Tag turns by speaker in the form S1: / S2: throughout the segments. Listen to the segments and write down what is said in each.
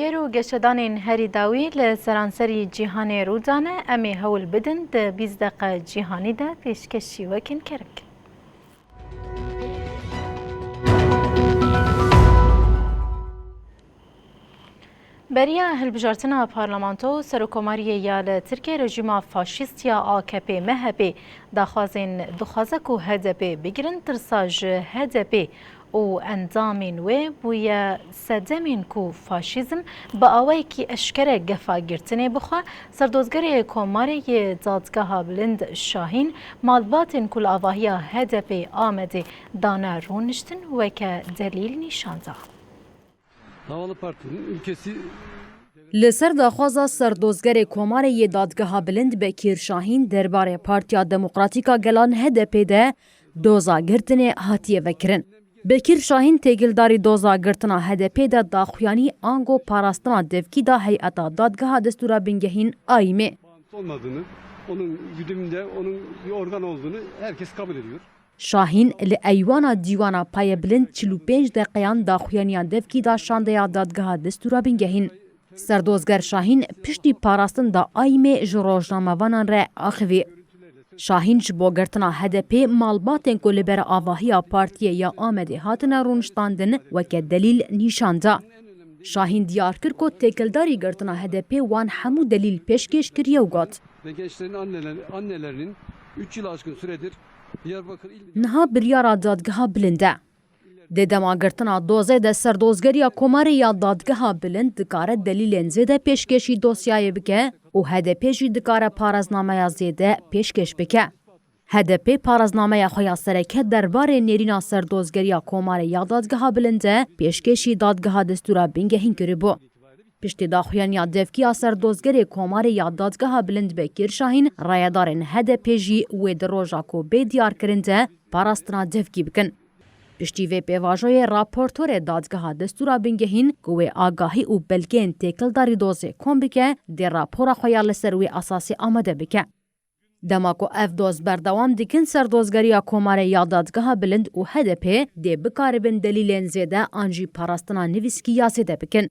S1: سیر و گشتدان هری داوی لسرانسری جیهانی رودانه امی هول بدن ده 20 دقیقه جیهانی ده پیشکشی وکن کرک. بریا هلبجارتنا پارلمانتو سرکوماریه یا ترکیه رژیم فاشیست یا AKP MHP دخوازه کو HDP بگیرن ترساج HDP و اندامین و بویا سدمین کو فاشیزم با آوایی که اشکره گفا گرتنه بخوا سردوزگره کوماری دادگاه بلند شاهین مالباتن کل آواهی HDP آمده دانه رونشتن و که دلیل نشانده.
S2: Havalı Parti'nin ülkesi
S3: لسر داخوازا سردوزگر کوماری دادگاه بلند بکیر شاهین درباره پارتیا دموکراتیکا گلان HDP ده دوزا گرتنه هاتیه وکرن. بکیر شاهین تگلداری دوزا گرتنا HDP ده داخویانی آنگو پاراستنا devki da هیئتا دادگاه دستورا بنگهین آیمه.
S2: olmadığını, onun güdümünde onun bir organ olduğunu herkes kabul ediyor.
S3: شاهین لایوانا دیوانا پای بلند 45 دقیقان داخویانیان devki da شانده دادگاه دستورا بنگهین. سردوزگر شاهین پشتی پاراستن دا آیمه جروجناموانان را آخوی. شاهین جبو گرتنا HDP مالباتن کو لبر آواهی پارتیه یا آمده هاتن رونشتاندن و که دلیل نیشانده. شاهین دیار کر کو تکلداری گرتنا HDP وان همو دلیل پیشکش کریه و گات.
S2: Ve gençlerin annelerinin 3 yıl aşkın süredir Diyarbakır İl
S3: نها بریارا دادگاه بلنده. دما گرتنا دوزه ده سردوزگریا کوماری یا دادگاه بلند دکاره دلیل زیده پیشکشی دوسیای بکه و HDP جی دکاره پارزنامه زیده پیشکش بکه. HDP پارزنامه خویا سرکه درباره نیرینا سردوزگریا کوماری یا دادگاه بلنده پیشکشی دادگاه دستورا بینگهین کری بو. پشتی داخویان یا devki سردوزگری کوماری یا دادگاه بلند بکیر شاهین رایدارن HDP جی و دروژا کو به دیار کرنده پاراستنا devki بکن. پشتی و پیواژوی راپورتور دادگاه دستورا بنگهین گوه آگاهی و بلگین تکلداری دوزه کن بکه دی راپورا خویال سروی اساسی آمده بکه. دماکو اف دوز بردوام دیکن سردوزگریا کوماری یا دادگاه بلند و HDP دی بکاربن دلیلین زیده آنجی پاراستنا نویسکی یاسیده بکن.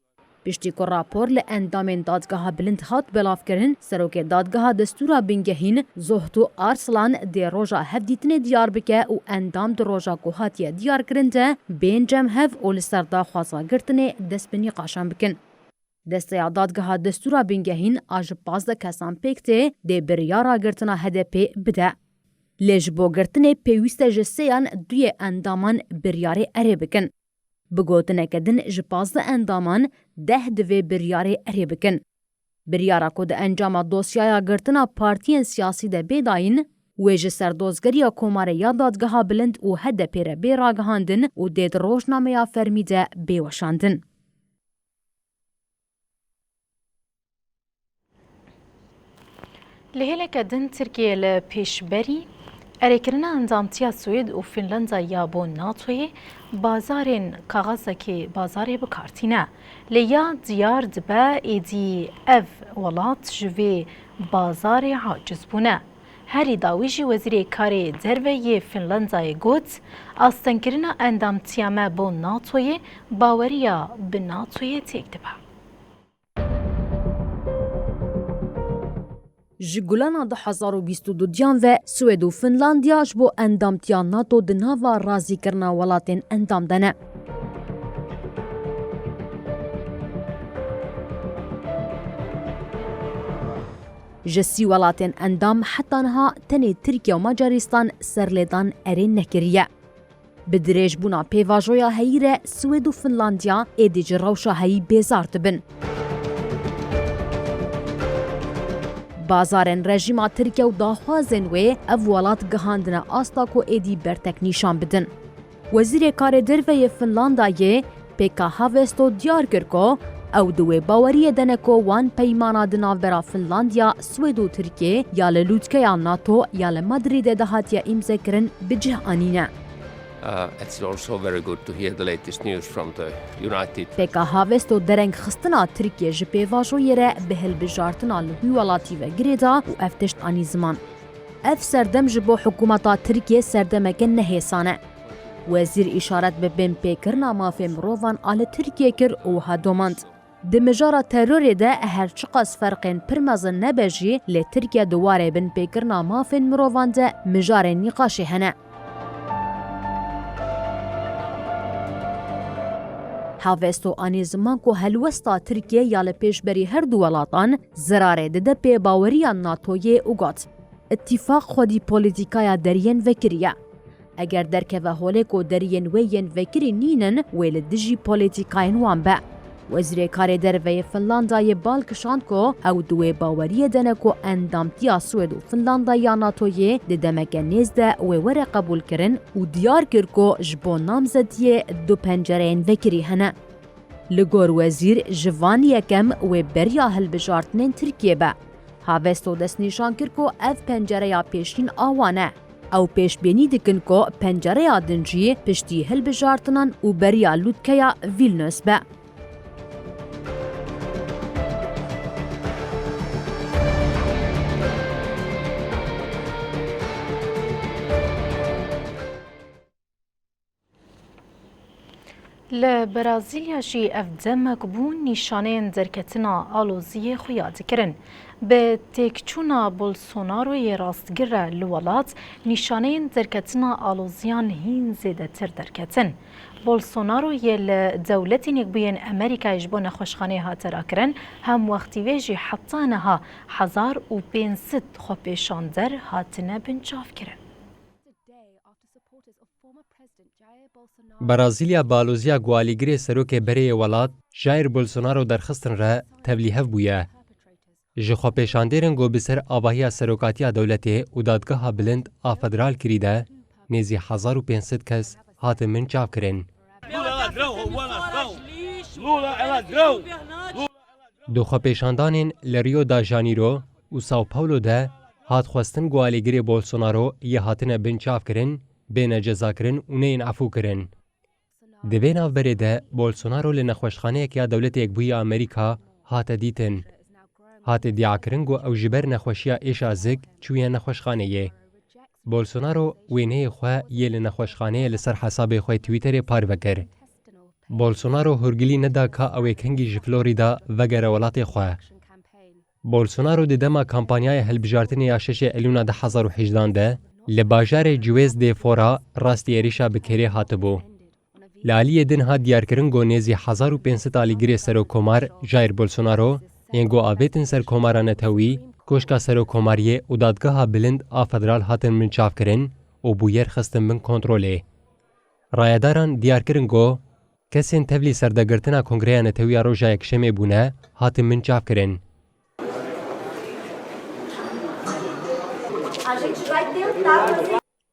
S3: پشتی کو راپور لاندامین دادگاه بلند هات بلاف کرن سروک دادگاه دستورا بنگهین زهتو ارسلان دی روژا هفدیتن دیار بکه و اندام دی روژا کو هاتیه دیار کرنده بین جم هف اول سردا خوازا گرتنه دست بنی قاشان بکن. دسته دادگاه دستورا بنگهین آج 15 کسان پکته دی بریارا گرتنا HDP بده. لیج بو گرتنه پیوسته جسیان دوی اندامان بریاری اره بکن. بگوتنه کدن جپازده اندامان 10 دوی بریاری اره بکن. بریارا کود انجام دوسیایا گرتنا پارتین سیاسی ده بیداین و جه سردوزگریا کوماره یا دادگاه بلند و HDP را بیراگهاندن و دید روشنامه یا فرمیده بیوشاندن.
S1: لهلك دن تركيا لبيشبري أريكرنا انزامتيا سويد و فنلندا يابو ناتوي بازارين كاغازكي بازاري بكارتينا ليا ديار دبا ايدي اف ولات جوي بازاري عاجز بونا هاري داويجي وزيري كاري دروي فنلندا قوت استنكرنا اندامتيا ما بو ناتوي باوريا بناتوي تيكتبها
S3: جگولانا 2022 دیان و سوید و فنلاندیا جبو اندامتیا ناتو دنهاوا رازی کرنا ولاتین اندام دنه. جسی ولاتین اندام حتی نها تنی ترکیه و مجارستان سرلیدان ارین نکریه. بدریج بونا پیواجویا هیره سوید و فنلاندیا ایدیج روشا هی بیزارت بن. بازارن رژیما ترکیه و داخوازن و اولات گهاندن آستا کو ایدی برتک نیشان بدن. وزیر کار دروی فنلاندایه پیکا هاوستو دیار کرکو او دوی باوری دنکو وان پیمانا دناو برا فنلاندیا سوید و ترکیه یا للوتکه یا ناتو یا لمدرید دهاتیا امزه کرن بجه آنینه.
S4: It's also very good to hear the latest news from the United.
S3: Peka havesto dereng xistana Türkiye ji pêvajoyê be hilbijartina li Hewalaty ve girêda û ev tişt anî ziman. Ev serdem ji bo hikûmeta Tirkiye serdemeke nehêsane. Wezîr îşaret bi bên pêkirina mafê mirovan a li Tirkiye kir û wiha domand. د مجارا ترور ده هر چقاس فرقین پرمزن نبجی لی ترکیه دواره بن پیکرنا مافین مروان ده مجار نقاشی هنه. هاوستو آنی زمان کو هلوستا ترکیه یا لپیشبری هر دو ولاتان زراره ده پی باوریان ناتویه اوگات. اتفاق خودی پولیتیکایا درین وکریه. اگر درکه و هوله کو درین وین وکری نینن ویل دجی پولیتیکاین وان با. وزیر کار دروی فنلاندای بالکشاند کو او دوی باوریه دنه کو اندامتیا سوید و فنلاندای ناتویه ده دمکه نیزده و وره قبول کرن و دیار کر کو جبو نامزدیه دو پنجرین وکری هنه. لگور وزیر جوان یکم و بریا هلبجارتنین ترکیه با. هاوستو دست نیشان کر کو اف پنجره یا پیشین آوانه. او پیش بینی دکن کو پنجره یا دنجی پشتی هلبجارتنان و بریا لودکیا ویلنوس با.
S1: لبرازیلیا شی افدمک بون نیشانه درکتنا آلوزی خویاد کرن. به تکچونا بولسوناروی راستگره لولات نیشانه درکتنا آلوزیان هین زیده تر درکتن. بولسونارو یل دولتی نکبین امریکا اجبون خوشخانه ها تراکرن هم وقتی ویجی حتی نها 1500 خوپیشاندر هاتنه بنچاف کرن.
S5: برازیلیا بالوزیا گوالیگری سروک بری ولات جایر بولسونارو درخستن را تبلیغ بویه. جخوا پیشاندرن گو بسر آباهی سروکاتیا دولتی و دادگاه بلند آفدرال کریده نیزی 1500 کس هات من چاپ کرن. دوخوا پیشاندانین لریو دا جانیرو و ساو پاولو ده هات خواستن گوالیگری بولسونارو یه هاتنه بن چاپ کرن بین جزا کرن و نین عفو کرن. دبین آف بریده بولسونارو لنخوشخانه که دولت یک بوی امریکا هات دیتن. هات دیع کرن گو او جبر نخوشیا ایش ازگ چوی نخوشخانه یه. بولسونارو وینه خواه یه لنخوشخانه لسر حساب خواه تویتر پار وکر. بولسونارو هرگلی ندا که اوی کنگی جفلوریدا وگر ولات خواه. بولسونارو ددما کمپانیای هلبجارتنی یا 6 ایلونا 2018 ده لباجار جویز دی فورا راستی ایریشا بکری هاتبو. لالی دن ها دیار کرن گو نیزی 1500 آلیگری سرو کمار جایر بولسونارو ینگو آویتن سر کماران تاوی کوشکا سرو کماریه و دادگاه بلند آفدرال هاتن من چاف کرن و بویر خستن من کنتروله. رایداران دیار کرن گو کسین تبلی سردگرتنا کنگره نتاوی روژا یکشمه بونه هاتن من چاف کرن.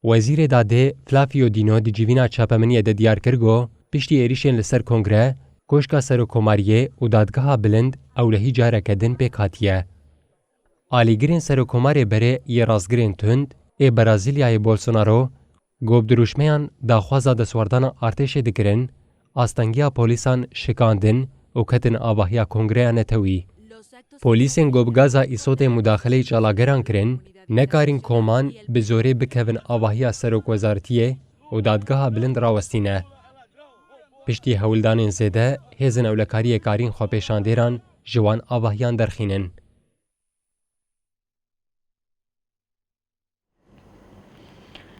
S5: وزیر داده فلافیو دینو دی جیوینا چاپمنیه ده دیار کرگو پشتی ایریشن لسر کنگره کوشکا سرو کماریه و دادگاه بلند اولهی جاره کدن پیک هاتیه. آلیگرین سرو کماری بره یه رازگرین تند ای برازیلیای بولسونارو گوب دروشمیان داخوازا دسواردان ارتش دکرن آستنگیا پولیسان شکاندن و کتن آباهیا کنگره نتوی. پولیسین گوبگازا ایسوت مداخله چالاگران کرن نکارین کومان به زوره بکوین آواهی سروک وزارتیه و دادگاه بلند راوستینه. پشتی هولدان زیده هزن اولکاری کارین خوپیشاندیران جوان آواهیان درخینن.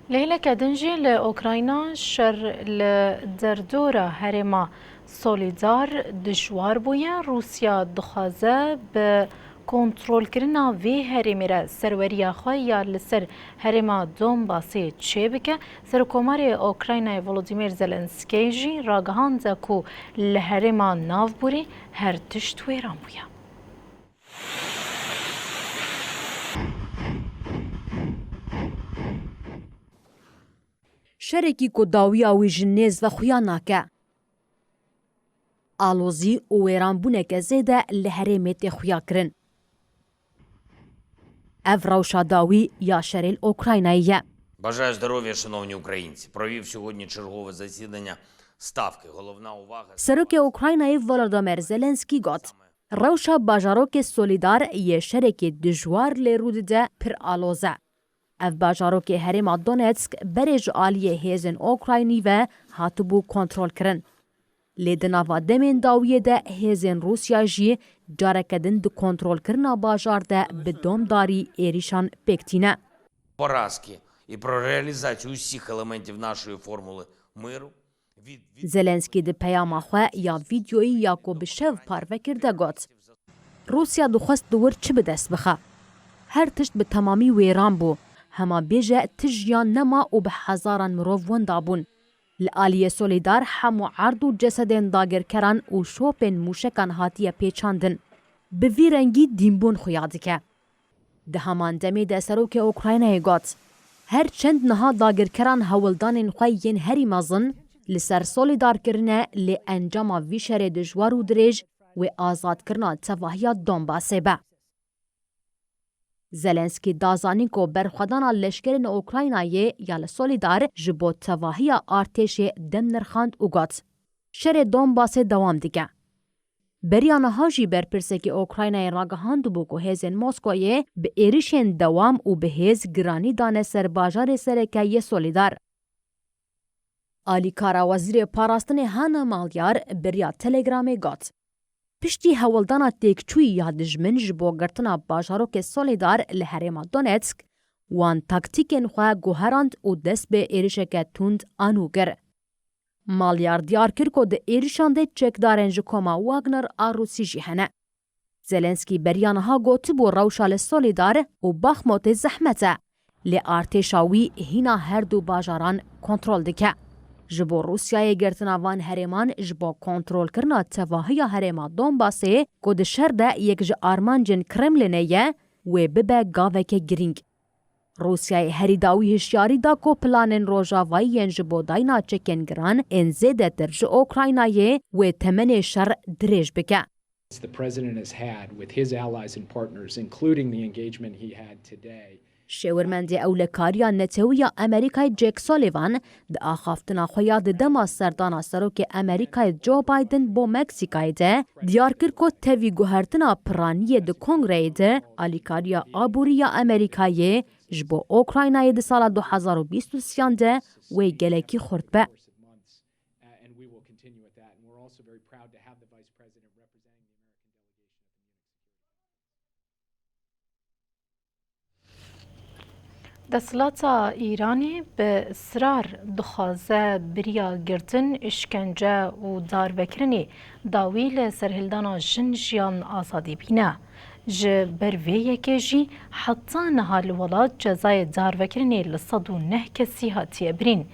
S1: لیله کدنجی لأوکراینا شر لدردورا هرما سولیدار دشوار بویا روسیا دخوازه به کنترل کرنا وی هرمی را سروریا خواه یا لسر هرما دونباسی چه بکه سرکومار اوکراینای ولودیمیر زلنسکی جی راگهان کو لهرما ناو بوری هر تشت ویران بویا.
S3: شرکی کو داوی آوی جنیز و خویا ناکه. آلوزی و ویران بونه که زیده لهرمیت خویا کرن. Евроша Дауі я Шеріль Українає.
S6: Бажаю здоров'я, шановні українці. Провів сьогодні чергове засідання Ставки. Головна увага...
S3: Сороки Українає Володимир Зеленський гот. Роша бажароки солідар є шереки дежуар леруде пір алоза. Ev bajarokê Herêma Donetsk berê ji aliyê hêzên Ukraynî ve hatibû kontrol kirin. لێ di nava demên dawiyê de hêzên Rûsya jî careke din di kontrolkirina bajar de bi domdarî êrîşan pêktîne.
S6: Поразки і про реалізацію усіх елементів нашої формули миру.
S3: Zelenskî di peyama xwe ya vîdyoyî ya ku bi şev parvekir de got. Rûsya dixwest di wir çi bi dest bixe? Her tişt bi temamî wêran bû. Hema bêje tijyan nema û bi hezaran mirov wenda bûn. Li aliyê Solîdar hemû erd û cesedên dagirkeran û şopên mûşekan hatiye pêçandin. Bi vî rengî dînbûn xuya dike. Di heman demê de serokê Ukraynayê got. Her çend niha dagirkeran hewildanên xwe yên herî mezin li ser Solîdarkirine lê encama vî şerê dijwar û dirêj wê azadkirina tevahiya Donbasê be. Zelenskî dazanî ku berxwedana leşkerên Ukraynayê ya li Solîdar ji bo tevahiya artêşê dem nirxand û got. Şerê Donbasê dewam dike. Beriya niha jî berpirsekî Ukraynayê ragihandibû ku hêzên Moskoyê bi êrişên dewam û bi hêz giranî dane ser bajarê serekeyê Solîdar. Alîkara Wezîrê Parastinê Hana Malyar beriya Telegramê got. Piştî hewildana têkçûyî ya dijmin ji bo girtina bajarokê Solîdar li herêma Donetsk, wan taktîkên xwe guherand û dest bi êrişeke tund anû kir. Malyar diyar kir ku di êrişan de çekdarên ji koma Wagner a Rûsî jî hene. Zelenskî beriya niha gotibû rewşa li Solîdar û Baxmutê zehmet e. Lê artêşa wî hîna her du bajaran kontrol dike. Ji bo Rûsyayê girtina van herêman ji bo kontrolkirina tevahiya herêma Donbasê ku di şer de yek ji armancên Kremlinê ye wê bibe gaveke girîng. Rûsyayê herî dawî hişyarî da ku planên rojavayî ji bo dayna çekên giran ên zêdetir ji Ukraynayê wê temenê şer dirêj bike.
S7: The president has had with his allies and partners, including the engagement he had today.
S3: Şêwirmendê ewlekariya Netewî Amerîkayê Jake Sullivan di axaftina xwe ya di dema serdana serokê Amerîkayê Joe Biden bo Meksîkayê de diyar kir ku tevî guhertina piraniyê di Kongreyê de alîkariya aboriya Amerîkayê ji bo Ukraynayê di sala 2023 de wê gelekî xurt be.
S7: And we will continue with that. And we're also very proud to have the vice president representing the American delegation.
S1: Desthilatsa Îranê bi israr dixwaze biriya girtin, işkence û darvekirinê dawî li serhildana jin jiyan azadî bîne. Ji ber vê yekê jî heta niha li welat cezayê darvekirinê li 109 kesî hatiye birîn.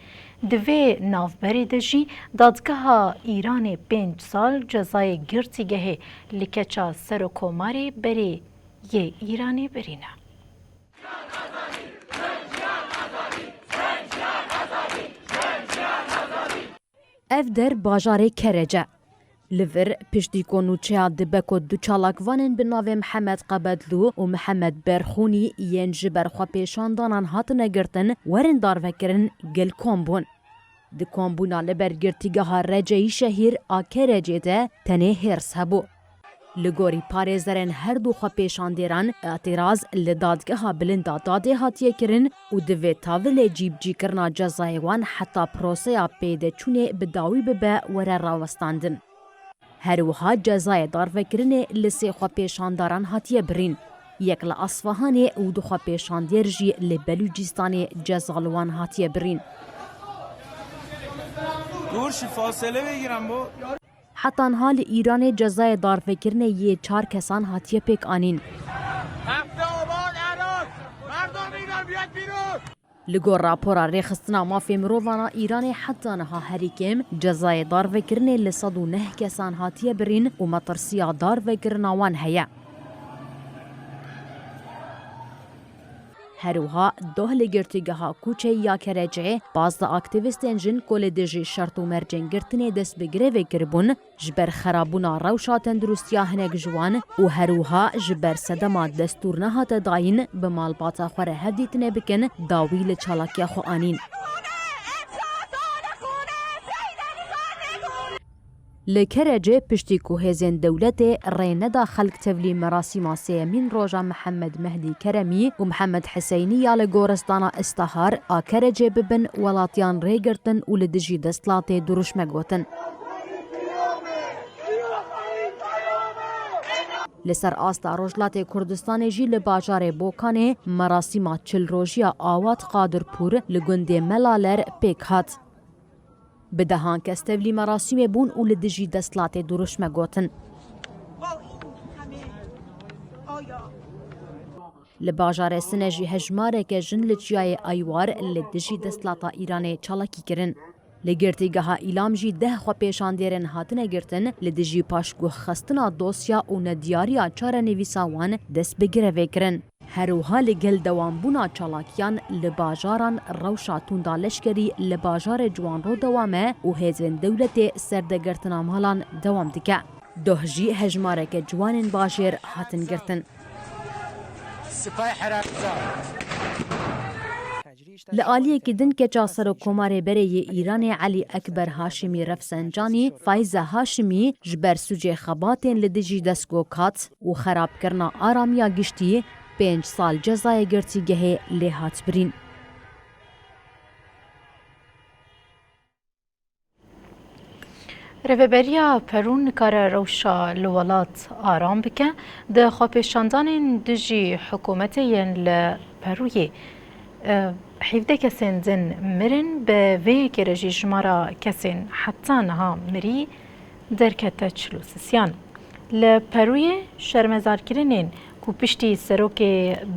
S1: Di vê navberê de jî dadgeha Îranê 5 sal cezayê girtîgehê li keça serokkomarê berê yê Îranê birîne.
S3: Ev der bajarê Kerece. Li vir piştî ku nûçeya dibe ku du çalakvanên bi navê Mihemed Qebedlû û Mihemed Berxûnî yên ji ber xwepêşandanan hatine girtin werin darvekirin gilkom bûn. Di kombûna li ber girtîgeha Receyî şehîr a Kerecê de tenê hêrs hebû. Li gorî parêzerên her du xwepêşandêran îtiraz li dadgeha bilind a dadê hatiye kirin û di vê tavilê cîbcîkirina cezayê wan heta proseya pêdeçûnê bi dawî bibe were rawestandin. Herwiha cezayê darvekirinê li sê xwepêşandaran hatiye birîn. Yek li Asfahanê û du xwepêşandêr jî li Belûcistanê ceza li wan hatiye birîn. Heta niha li Îranê cezayê darvekirinê yê 4 kesan hatiye pêk anîn. Li gor rapora rêxistina mafê mirovana Îranê heta niha herî kêm cezayê darvekirinê li 109 kesan hatiye birîn û metirsiya darvekirina wan heye. Herwiha doh li girtîgeha Kûçeyî ya Kerecê baz di aktivîstên jin ku li dijî şert û mercên girtinê dest bi girêvê kiribûn ji ber xerabûna rewşa tendirustiya hinek ji wan û herwiha ji ber sedema destûr nehate dayîn bi malbata xwe re hevdîtinê bikin dawî li çalakiya xwe anîn. Li Kerecê piştî ku hêzên dewletê rê neda xelk tevlî merasîma sêyemîn roja Mihemed Mehdî Keremî û Mihemed Hiseyinî ya li goristana İstihar a Kerecê bibin welatiyan rêgirtin û li dijî desthilatê duruşme gotin. لسر آستا روجلات کردستان جی لباجار بوکانه مراسیما 40 روژیا آوات قادرپور لگند ملالر پیک هات. بدهان کستولی مراسم بون و لدجی دستلات درش مگوتن. لباجار سنجی هجماره که جن لجیای ایوار لدجی دستلاتا ایران چالاکی کرن. لگرتیگاه ایلام جی 10 خو پیشاندیرن هاتنه گرتن لدجی پاشگو خستنا دوسیا و ندیاریا چار نویساوان دست بگیره وکرن. هروها لگل دوام بونا چالاکیان لباجاران روشاتون دا لشکری لباجار جوان رو دوامه و هزوین دولت سردگرتنا مالان دوام دیگه. دوه جی هجماره که جوانین باجر هاتن گرتن. لآلیه که دن که چاسر و کمار بره ایران علی اکبر هاشمی رفسنجانی فایز هاشمی جبر سوجه خباتین لدجی دستگو کات و خراب کرنا آرامیا گشتی 5 سال جزای گرتیگه لحات برین.
S1: رهبریا پرون کار روشا لولات آرام بکه ده خواپیشاندان دجی حکومتین لپروی 17 کسین زن مرن به وی که رجی جمارا کسین حتی نها مری درکت چلوسیان لپروی شرمزار کرنین کو پشتی سروک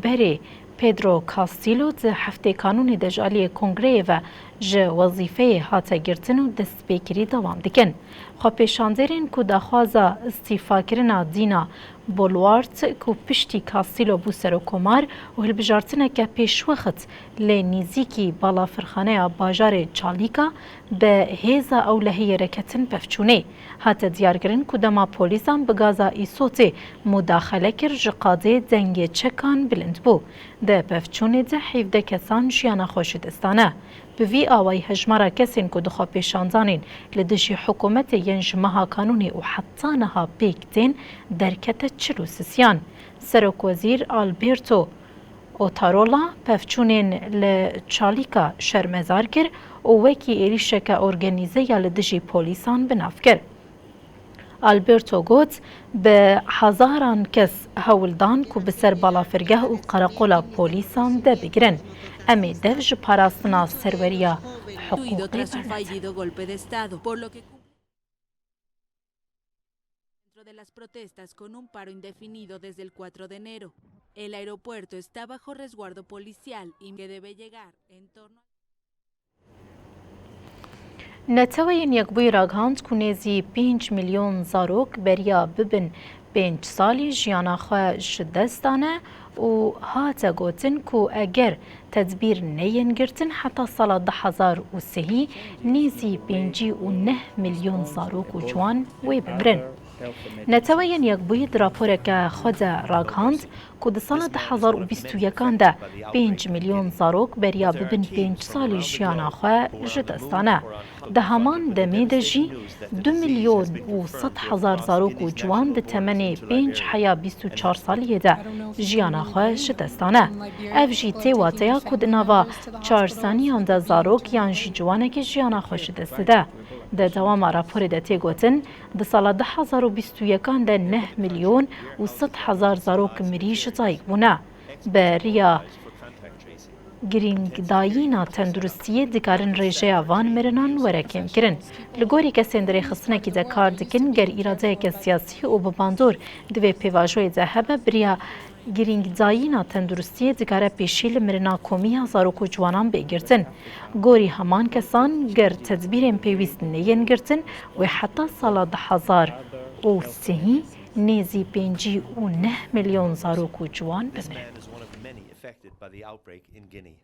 S1: بری پیدرو کاستیلو ده هفته کانونی دجالی کنگره و جه وظیفه هاته گرتن و دست بیکری دوام دیکن. خواه پیشاندرین که دخوازا استیفا کرنا دینا بولوارت که پشتی کاستیلو بو سرو کمار و هلبجارتنه که پیش وقت لنیزیکی بالا فرخانه باجار چالیکا به هیزا اولهی رکتن پفچونه. هاته دیارگرین که دما پولیسان بگازا ایسوته مداخله کر جقاده دنگ چکان بلند بو. ده پفچونه ده 17 کسان جیانا خوش دستانه. به وی آوای هجمارا کسین که دخوا پیشاندانین لدجی حکومت ینج مها کانونی و حتی نها بیکتین درکت چلوسیان. سرک وزیر آلبرتو اوتارولا پفچونین لچالیکا شرمزار کر و وکی ایریشک ارگنیزه یا لدجی پولیسان بناف کر. آلبرتو گوت به هزاران کس هولدان که بسر بالافرگه و قرقولا پولیسان ده بگرن. امی دفج پاراستنا سروریا حقوقی
S8: de las protestas con un paro indefinido desde el 4 de enero. El aeropuerto está bajo resguardo policial y que debe llegar en torno
S1: نتوین یک بوی راگهاند که نزی 5 میلیون زاروک بریا ببن 5 سالی جیانا خواه شدستانه و هاتا گوتن که اگر تدبیر نین گرتن حتی سال 2003 نیزی 5.9 میلیون زاروک و جوان وی بمرن. نتوین یک بوید راپوره که خود راگهاند که در سال 2021 ده 5 میلیون زاروک بریا ببن 5 سالی جیانا خواه جدستانه. ده همان دمی ده جی 2 میلیون و 100,000 زاروک و جوان ده تمنی 5 حیا 24 سالیه ده جیانا خواه جدستانه. اف جی تی واتیا که ده نوا 4 سانیان ده زاروک یان جی جوانه که جیانا خواه جدسته ده. ده دوام راپور ده تی گوتن ده سال 2021 ده 9 میلیون و 100,000 زاروک مری جزایک بونه. بریا گرینگدایینا تندرستیه دکارن ریجه وان مرنان ورکیم کرن. لگوری که سندری خصنه که دکار دکن گر ایراده که سیاسی و بباندور دوی پیواجوی زهبه بریا گرینگدایینا تندرستیه دکاره پیشیل مرنا کومی زاروک و جوانان بگرتن. گوری همان کسان گر تدبیر پیویست نین گرتن و حتی سال 2003 نیزی 5.9 میلیون زاروک و جوان بمرن.
S9: by the outbreak in Guinea.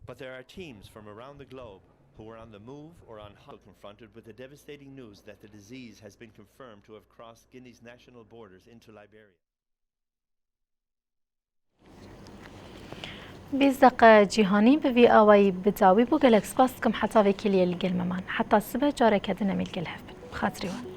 S9: But there are teams from around the globe who are on the move or on confronted with the devastating news that the disease has been confirmed to have crossed Guinea's national borders into Liberia.
S1: 20 دقیقه جهانی به وی آوای بتاوی بو گلکس باس کم حتی وکیلی الگل ممان حتی سبه جاره کدن امیل گل هفت خاطری وان